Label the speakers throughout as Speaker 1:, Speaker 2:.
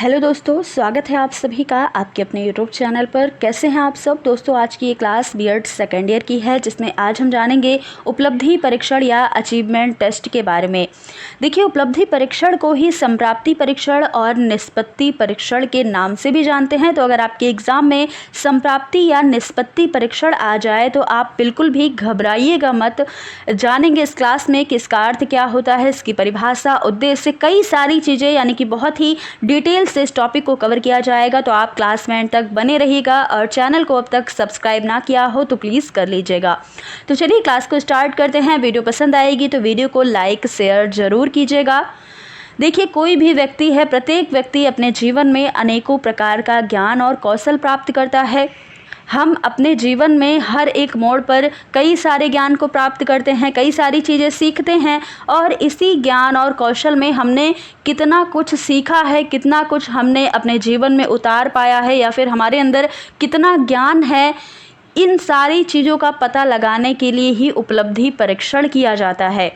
Speaker 1: Hello दोस्तों, स्वागत है आप सभी का आपके अपने यूट्यूब चैनल पर। कैसे हैं आप सब दोस्तों। आज की ये क्लास बीएड सेकेंड ईयर की है, जिसमें आज हम जानेंगे उपलब्धि परीक्षण या अचीवमेंट टेस्ट के बारे में। देखिए, उपलब्धि परीक्षण को ही संप्राप्ति परीक्षण और निष्पत्ति परीक्षण के नाम से भी जानते हैं। तो अगर आपके एग्ज़ाम में संप्राप्ति या निष्पत्ति परीक्षण आ जाए तो आप बिल्कुल भी घबराइएगा मत। जानेंगे इस क्लास में कि इसका अर्थ क्या होता है, इसकी परिभाषा, उद्देश्य, कई सारी चीज़ें, यानी कि बहुत ही डिटेल से इस टॉपिक को कवर किया जाएगा। तो आप क्लास में एंड तक बने रहिएगा और चैनल को अब तक सब्सक्राइब ना किया हो तो प्लीज़ कर लीजिएगा। तो चलिए क्लास को स्टार्ट करते हैं। वीडियो पसंद आएगी तो वीडियो को लाइक शेयर ज़रूर कीजिएगा। देखिए, कोई भी व्यक्ति है, प्रत्येक व्यक्ति अपने जीवन में अनेकों प्रकार का ज्ञान और कौशल प्राप्त करता है। हम अपने जीवन में हर एक मोड़ पर कई सारे ज्ञान को प्राप्त करते हैं, कई सारी चीज़ें सीखते हैं और इसी ज्ञान और कौशल में हमने कितना कुछ सीखा है, कितना कुछ हमने अपने जीवन में उतार पाया है या फिर हमारे अंदर कितना ज्ञान है, इन सारी चीज़ों का पता लगाने के लिए ही उपलब्धि परीक्षण किया जाता है।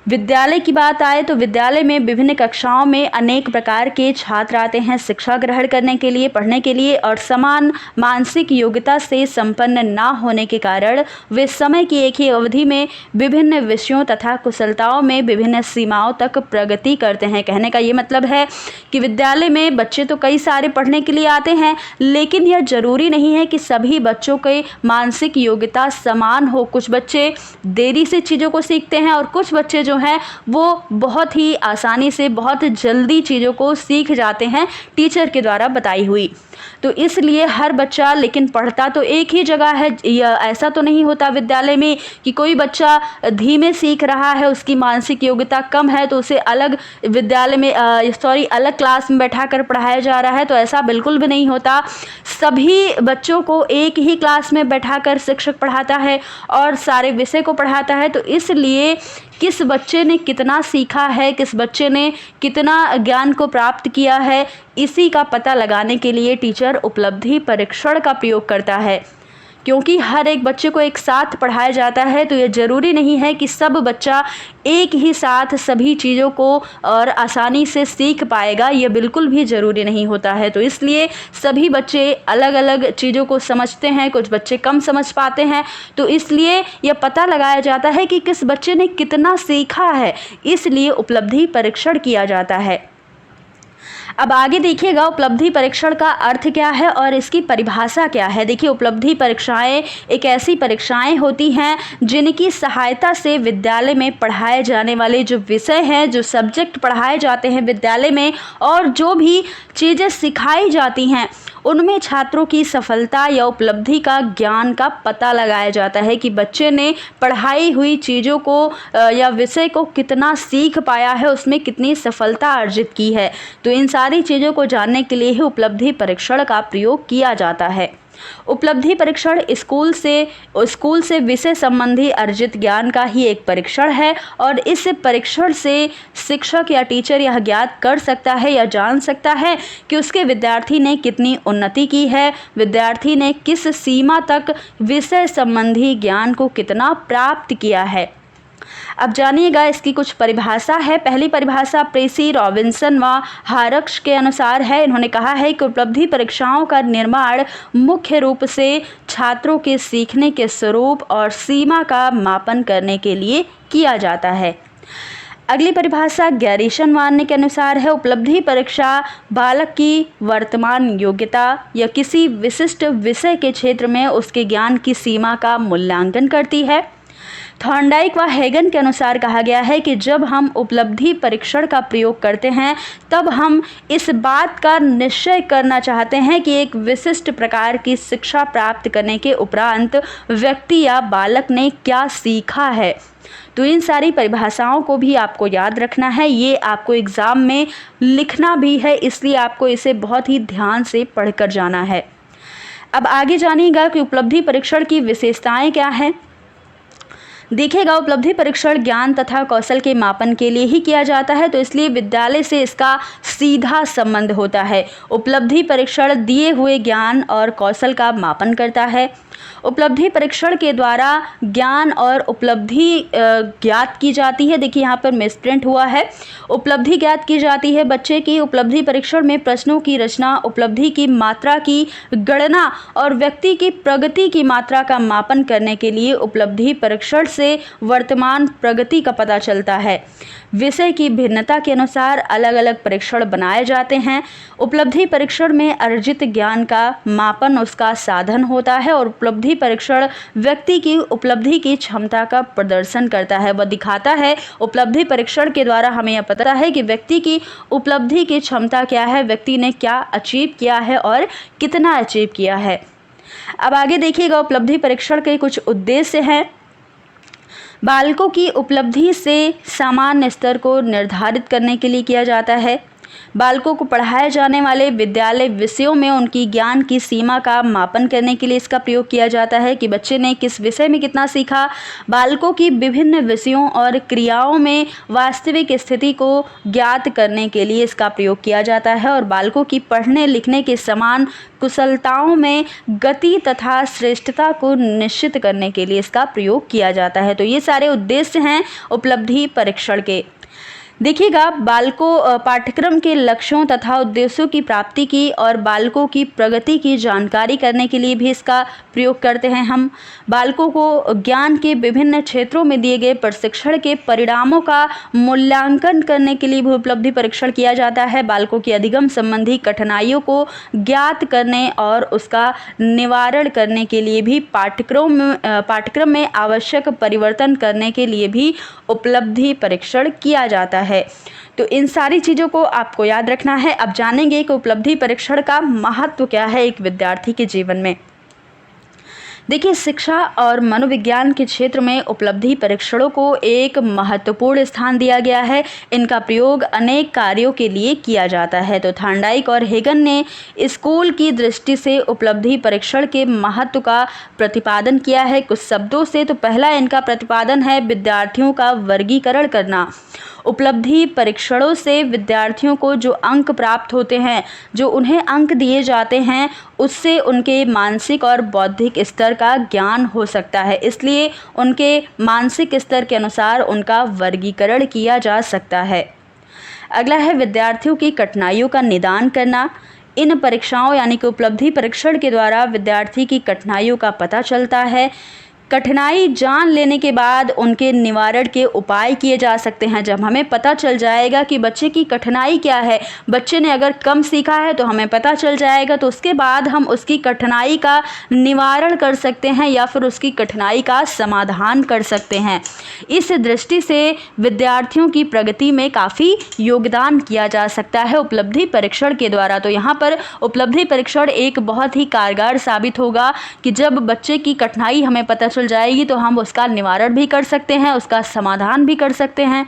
Speaker 1: विद्यालय की बात आए तो विद्यालय में विभिन्न कक्षाओं में अनेक प्रकार के छात्र आते हैं शिक्षा ग्रहण करने के लिए, पढ़ने के लिए, और समान मानसिक योग्यता से संपन्न ना होने के कारण वे समय की एक ही अवधि में विभिन्न विषयों तथा कुशलताओं में विभिन्न सीमाओं तक प्रगति करते हैं। कहने का ये मतलब है कि विद्यालय में बच्चे तो कई सारे पढ़ने के लिए आते हैं, लेकिन यह जरूरी नहीं है कि सभी बच्चों की मानसिक योग्यता समान हो। कुछ बच्चे देरी से चीज़ों को सीखते हैं और कुछ बच्चे जो हैं वो बहुत ही आसानी से, बहुत जल्दी चीज़ों को सीख जाते हैं टीचर के द्वारा बताई हुई। तो इसलिए हर बच्चा लेकिन पढ़ता तो एक ही जगह है। ऐसा तो नहीं होता विद्यालय में कि कोई बच्चा धीमे सीख रहा है, उसकी मानसिक योग्यता कम है तो उसे अलग विद्यालय में अलग क्लास में बैठा कर पढ़ाया जा रहा है। तो ऐसा बिल्कुल भी नहीं होता। सभी बच्चों को एक ही क्लास में बैठाकर शिक्षक पढ़ाता है और सारे विषय को पढ़ाता है। तो इसलिए किस बच्चे ने कितना सीखा है, किस बच्चे ने कितना ज्ञान को प्राप्त किया है, इसी का पता लगाने के लिए टीचर उपलब्धि परीक्षण का प्रयोग करता है। क्योंकि हर एक बच्चे को एक साथ पढ़ाया जाता है तो ये ज़रूरी नहीं है कि सब बच्चा एक ही साथ सभी चीज़ों को और आसानी से सीख पाएगा, ये बिल्कुल भी ज़रूरी नहीं होता है। तो इसलिए सभी बच्चे अलग अलग चीज़ों को समझते हैं, कुछ बच्चे कम समझ पाते हैं। तो इसलिए यह पता लगाया जाता है कि किस बच्चे ने कितना सीखा है, इसलिए उपलब्धि परीक्षण किया जाता है। अब आगे देखिएगा उपलब्धि परीक्षण का अर्थ क्या है और इसकी परिभाषा क्या है। देखिए, उपलब्धि परीक्षाएं एक ऐसी परीक्षाएं होती हैं जिनकी सहायता से विद्यालय में पढ़ाए जाने वाले जो विषय हैं, जो सब्जेक्ट पढ़ाए जाते हैं विद्यालय में और जो भी चीज़ें सिखाई जाती हैं, उनमें छात्रों की सफलता या उपलब्धि का ज्ञान का पता लगाया जाता है कि बच्चे ने पढ़ाई हुई चीज़ों को या विषय को कितना सीख पाया है, उसमें कितनी सफलता अर्जित की है। तो इन सारी चीज़ों को जानने के लिए ही उपलब्धि परीक्षण का प्रयोग किया जाता है। उपलब्धि परीक्षण स्कूल से विषय संबंधी अर्जित ज्ञान का ही एक परीक्षण है और इस परीक्षण से शिक्षक या टीचर यह ज्ञात कर सकता है या जान सकता है कि उसके विद्यार्थी ने कितनी उन्नति की है, विद्यार्थी ने किस सीमा तक विषय संबंधी ज्ञान को कितना प्राप्त किया है। अब जानिएगा इसकी कुछ परिभाषा है। पहली परिभाषा प्रेसी, रॉबिन्सन व हारक्स के अनुसार है। इन्होंने कहा है कि उपलब्धि परीक्षाओं का निर्माण मुख्य रूप से छात्रों के सीखने के स्वरूप और सीमा का मापन करने के लिए किया जाता है। अगली परिभाषा गैरीसन वार्ने के अनुसार है। उपलब्धि परीक्षा बालक की वर्तमान योग्यता या किसी विशिष्ट विषय के क्षेत्र में उसके ज्ञान की सीमा का मूल्यांकन करती है। थॉर्नडाइक व हेगन के अनुसार कहा गया है कि जब हम उपलब्धि परीक्षण का प्रयोग करते हैं तब हम इस बात का निश्चय करना चाहते हैं कि एक विशिष्ट प्रकार की शिक्षा प्राप्त करने के उपरांत व्यक्ति या बालक ने क्या सीखा है। तो इन सारी परिभाषाओं को भी आपको याद रखना है, ये आपको एग्ज़ाम में लिखना भी है, इसलिए आपको इसे बहुत ही ध्यान से पढ़कर जाना है। अब आगे जानिएगा कि उपलब्धि परीक्षण की विशेषताएं क्या हैं। देखिएगा, उपलब्धि परीक्षण ज्ञान तथा कौशल के मापन के लिए ही किया जाता है, तो इसलिए विद्यालय से इसका सीधा संबंध होता है। उपलब्धि परीक्षण दिए हुए ज्ञान और कौशल का मापन करता है। उपलब्धि परीक्षण के द्वारा ज्ञान और उपलब्धि ज्ञात की जाती है। देखिए यहाँ पर मिसप्रिंट हुआ है, उपलब्धि ज्ञात की जाती है बच्चे की। उपलब्धि परीक्षण में प्रश्नों की रचना, उपलब्धि की मात्रा की गणना और व्यक्ति की प्रगति की मात्रा का मापन करने के लिए उपलब्धि परीक्षण से वर्तमान प्रगति का पता चलता है। विषय की भिन्नता के अनुसार अलग अलग परीक्षण बनाए जाते हैं। उपलब्धि परीक्षण में अर्जित ज्ञान का मापन उसका साधन होता है और उपलब्धि परीक्षण व्यक्ति की उपलब्धि की क्षमता का प्रदर्शन करता है। वह दिखाता है, उपलब्धि परीक्षण के द्वारा हमें यह पता है कि व्यक्ति की उपलब्धि की क्षमता क्या है, व्यक्ति ने क्या अचीव किया है और कितना अचीव किया है। अब आगे देखिएगा, उपलब्धि परीक्षण के कुछ उद्देश्य हैं। बालकों की उपलब्धि से सामान्य स्तर को निर्धारित करने के लिए किया जाता है। बालकों को पढ़ाए जाने वाले विद्यालय विषयों में उनकी ज्ञान की सीमा का मापन करने के लिए इसका प्रयोग किया जाता है कि बच्चे ने किस विषय में कितना सीखा। बालकों की विभिन्न विषयों और क्रियाओं में वास्तविक स्थिति को ज्ञात करने के लिए इसका प्रयोग किया जाता है और बालकों की पढ़ने लिखने के समान कुशलताओं में गति तथा श्रेष्ठता को निश्चित करने के लिए इसका प्रयोग किया जाता है। तो ये सारे उद्देश्य हैं उपलब्धि परीक्षण के। देखिएगा, बालकों पाठ्यक्रम के लक्ष्यों तथा उद्देश्यों की प्राप्ति की और बालकों की प्रगति की जानकारी करने के लिए भी इसका प्रयोग करते हैं हम। बालकों को ज्ञान के विभिन्न क्षेत्रों में दिए गए प्रशिक्षण के परिणामों का मूल्यांकन करने के लिए भी उपलब्धि परीक्षण किया जाता है। बालकों की अधिगम संबंधी कठिनाइयों को ज्ञात करने और उसका निवारण करने के लिए भी पाठ्यक्रम में आवश्यक परिवर्तन करने के लिए भी उपलब्धि परीक्षण किया जाता है। तो इन सारी चीज़ों को आपको याद रखना है। अब जानेंगे कि उपलब्धि परीक्षण का महत्व क्या है एक विद्यार्थी के जीवन में। देखिए, शिक्षा और मनोविज्ञान के क्षेत्र में उपलब्धि परीक्षणों को एक महत्वपूर्ण स्थान दिया गया है। इनका प्रयोग अनेक कार्यों के लिए किया जाता है। तो थॉर्नडाइक और हेगन ने स्कूल की दृष्टि से उपलब्धि परीक्षण के महत्व का प्रतिपादन किया है कुछ शब्दों से। तो पहला इनका प्रतिपादन है विद्यार्थियों का वर्गीकरण करना। उपलब्धि परीक्षणों से विद्यार्थियों को जो अंक प्राप्त होते हैं, जो उन्हें अंक दिए जाते हैं, उससे उनके मानसिक और बौद्धिक स्तर का ज्ञान हो सकता है। इसलिए उनके मानसिक स्तर के अनुसार उनका वर्गीकरण किया जा सकता है। अगला है विद्यार्थियों की कठिनाइयों का निदान करना। इन परीक्षाओं यानी कि उपलब्धि परीक्षण के द्वारा विद्यार्थी की कठिनाइयों का पता चलता है। कठिनाई जान लेने के बाद उनके निवारण के उपाय किए जा सकते हैं। जब हमें पता चल जाएगा कि बच्चे की कठिनाई क्या है, बच्चे ने अगर कम सीखा है तो हमें पता चल जाएगा, तो उसके बाद हम उसकी कठिनाई का निवारण कर सकते हैं या फिर उसकी कठिनाई का समाधान कर सकते हैं। इस दृष्टि से विद्यार्थियों की प्रगति में काफ़ी योगदान किया जा सकता है उपलब्धि परीक्षण के द्वारा। तो यहाँ पर उपलब्धि परीक्षण एक बहुत ही कारगर साबित होगा कि जब बच्चे की कठिनाई हमें पता चल जाएगी तो हम उसका निवारण भी कर सकते हैं, उसका समाधान भी कर सकते हैं।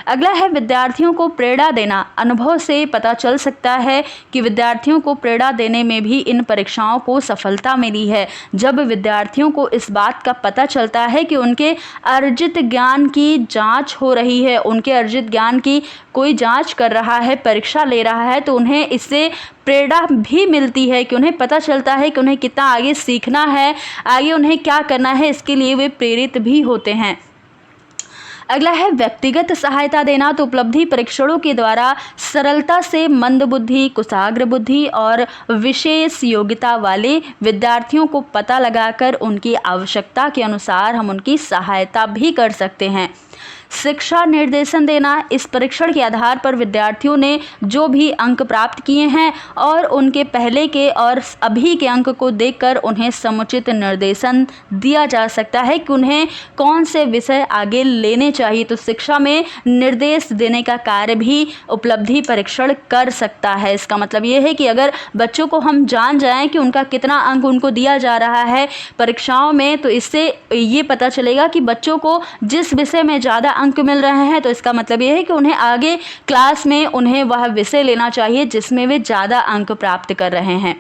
Speaker 1: अगला है विद्यार्थियों को प्रेरणा देना। अनुभव से पता चल सकता है कि विद्यार्थियों को प्रेरणा देने में भी इन परीक्षाओं को सफलता मिली है। जब विद्यार्थियों को इस बात का पता चलता है कि उनके अर्जित ज्ञान की जांच हो रही है, उनके अर्जित ज्ञान की कोई जांच कर रहा है, परीक्षा ले रहा है, तो उन्हें इससे प्रेरणा भी मिलती है कि उन्हें पता चलता है कि उन्हें कितना आगे सीखना है, आगे उन्हें क्या करना है, इसके लिए वे प्रेरित भी होते हैं। अगला है व्यक्तिगत सहायता देना। तो उपलब्धि परीक्षणों के द्वारा सरलता से मंद बुद्धि, कुशाग्र बुद्धि और विशेष योग्यता वाले विद्यार्थियों को पता लगाकर उनकी आवश्यकता के अनुसार हम उनकी सहायता भी कर सकते हैं। शिक्षा निर्देशन देना। इस परीक्षण के आधार पर विद्यार्थियों ने जो भी अंक प्राप्त किए हैं और उनके पहले के और अभी के अंक को देखकर उन्हें समुचित निर्देशन दिया जा सकता है कि उन्हें कौन से विषय आगे लेने चाहिए। तो शिक्षा में निर्देश देने का कार्य भी उपलब्धि परीक्षण कर सकता है। इसका मतलब ये है कि अगर बच्चों को हम जान जाएं कि उनका कितना अंक उनको दिया जा रहा है परीक्षाओं में, तो इससे ये पता चलेगा कि बच्चों को जिस विषय में ज़्यादा अंक मिल रहे हैं, तो इसका मतलब ये है कि उन्हें आगे क्लास में उन्हें वह विषय लेना चाहिए जिसमें वे ज़्यादा अंक प्राप्त कर रहे हैं।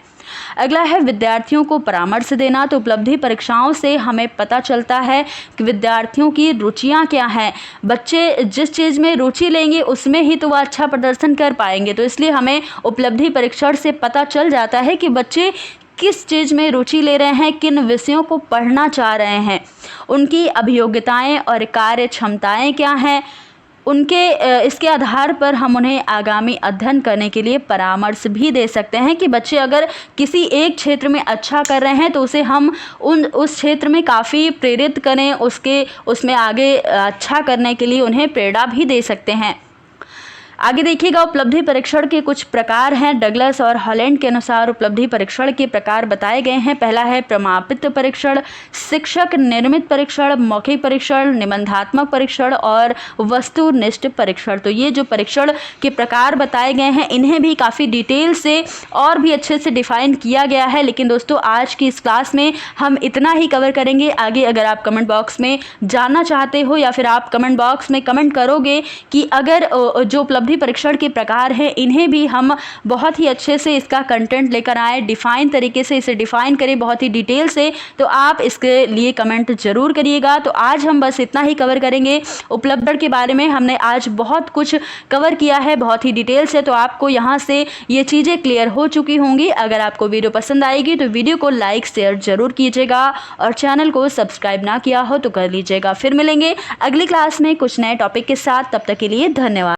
Speaker 1: अगला है विद्यार्थियों को परामर्श देना। तो उपलब्धि परीक्षाओं से हमें पता चलता है कि विद्यार्थियों की रुचियां क्या हैं। बच्चे जिस चीज़ में रुचि लेंगे उसमें ही तो वह अच्छा प्रदर्शन कर पाएंगे। तो इसलिए हमें उपलब्धि परीक्षण से पता चल जाता है कि बच्चे किस चीज़ में रुचि ले रहे हैं, किन विषयों को पढ़ना चाह रहे हैं, उनकी अभियोग्यताएं और कार्य क्षमताएं क्या हैं, उनके इसके आधार पर हम उन्हें आगामी अध्ययन करने के लिए परामर्श भी दे सकते हैं कि बच्चे अगर किसी एक क्षेत्र में अच्छा कर रहे हैं तो उसे हम उस क्षेत्र में काफ़ी प्रेरित करें, उसमें आगे अच्छा करने के लिए उन्हें प्रेरणा भी दे सकते हैं। आगे देखिएगा, उपलब्धि परीक्षण के कुछ प्रकार हैं। डगलस और हॉलैंड के अनुसार उपलब्धि परीक्षण के प्रकार बताए गए हैं। पहला है प्रमापित परीक्षण, शिक्षक निर्मित परीक्षण, मौखिक परीक्षण, निबंधात्मक परीक्षण और वस्तुनिष्ठ परीक्षण। तो ये जो परीक्षण के प्रकार बताए गए हैं इन्हें भी काफ़ी डिटेल से और भी अच्छे से डिफाइन किया गया है, लेकिन दोस्तों आज की इस क्लास में हम इतना ही कवर करेंगे। आगे अगर आप कमेंट बॉक्स में जानना चाहते हो या फिर आप कमेंट बॉक्स में कमेंट करोगे कि अगर जो उपलब्धि परीक्षण के प्रकार हैं इन्हें भी हम बहुत ही अच्छे से इसका कंटेंट लेकर आए, डिफाइन तरीके से इसे डिफाइन करें बहुत ही डिटेल से, तो आप इसके लिए कमेंट जरूर करिएगा। तो आज हम बस इतना ही कवर करेंगे उपलब्धि के बारे में। हमने आज बहुत कुछ कवर किया है बहुत ही डिटेल से, तो आपको यहाँ से ये चीज़ें क्लियर हो चुकी होंगी। अगर आपको वीडियो पसंद आएगी तो वीडियो को लाइक शेयर जरूर कीजिएगा और चैनल को सब्सक्राइब ना किया हो तो कर लीजिएगा। फिर मिलेंगे अगली क्लास में कुछ नए टॉपिक के साथ, तब तक के लिए धन्यवाद।